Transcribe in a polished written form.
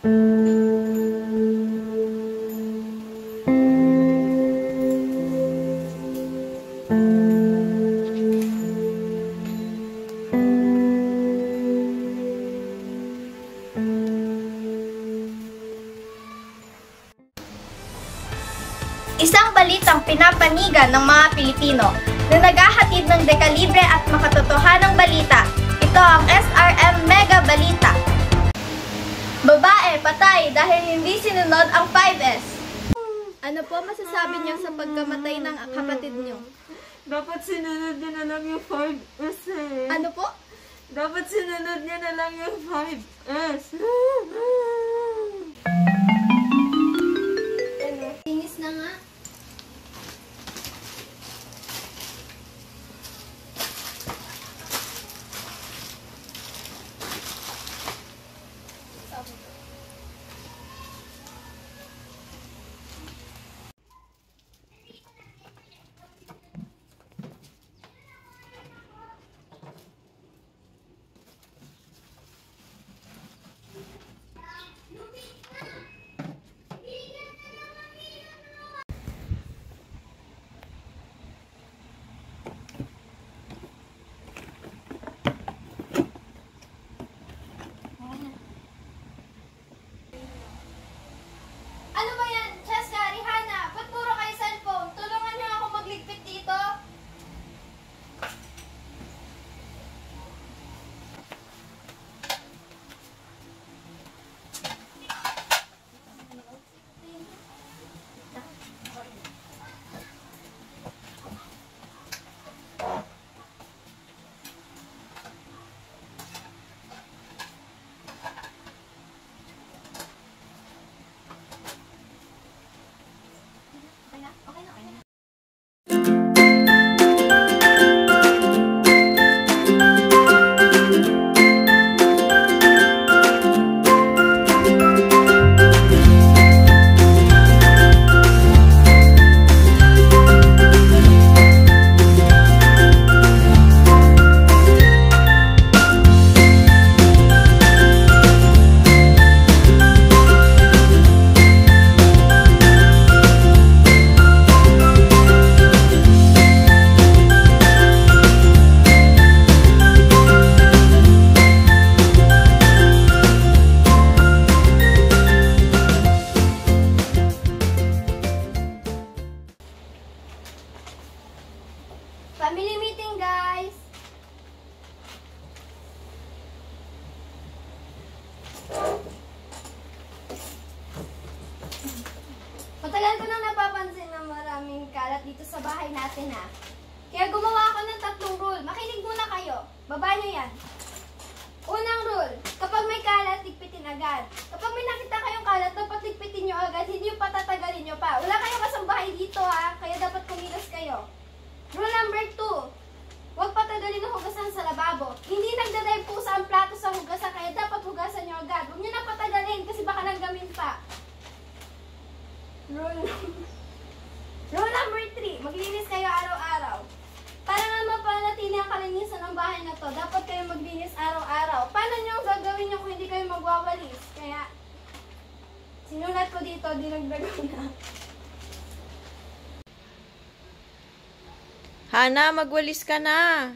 Isang balitang pinapanigan ng mga Pilipino na naghahatid ng dekalibre at makatotohanang balita. Ito ang SRM Mega Balita. Babae patay dahil hindi sinunod ang 5S. Ano po masasabi niyo sa pagkamatay ng kapatid niyo? Dapat sinunod niya na lang yung 5S eh. Ano po? Dapat sinunod niya na lang yung 5S. Tingis na nga. Ano ba yan? Cheska, Rihanna, ba't puro kayo cellphone? Tulungan niyo ako magligpit dito. Okay na. Family meeting, guys! Matagal ko nang napapansin na maraming kalat dito sa bahay natin, ha? Kaya gumawa ako ng 3 rule. Makinig muna kayo. Baba nyo yan. Unang rule, kapag may kalat, ligpitin agad. Kapag may nakita kayong kalat, dapat ligpitin nyo agad. Hindi yung patatagalin nyo pa. Wala kayong kasambahay dito, ha? Kaya dapat kumilos kayo. Rule number 2. Huwag patagalin ang hugasan sa lababo. Hindi nagdadive po sa ang plato sa hugasan, kaya dapat hugasan nyo agad. Huwag nyo na patagalin kasi baka nanggamin pa. Rule number 3. Maglinis kayo araw-araw. Para nga mapanatili ang kalinisan ng bahay na to, dapat kayo maglinis araw-araw. Paano nyo gagawin nyo kung hindi kayo magwawalis? Kaya, sinulat ko dito, dinagdagan na. Hana, magwalis ka na.